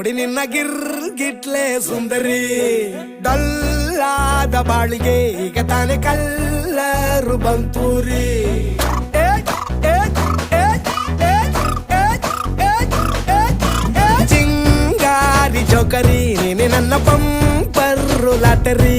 ನೋಡಿ ನಿನ್ನ ಗಿಟ್ಲೆ ಸುಂದರಿ. ಡಲ್ಲಾದ ಬಾಳಿಗೆ ಈಗ ತಾನೆ ಕಲ್ಲರು ಬಂತೂರಿ. ಚಿಂಗಾರಿ ಜೋಕರಿ ನೀನೆ ನನ್ನ ಪಂಪರ್ರು ಲಾಟರಿ.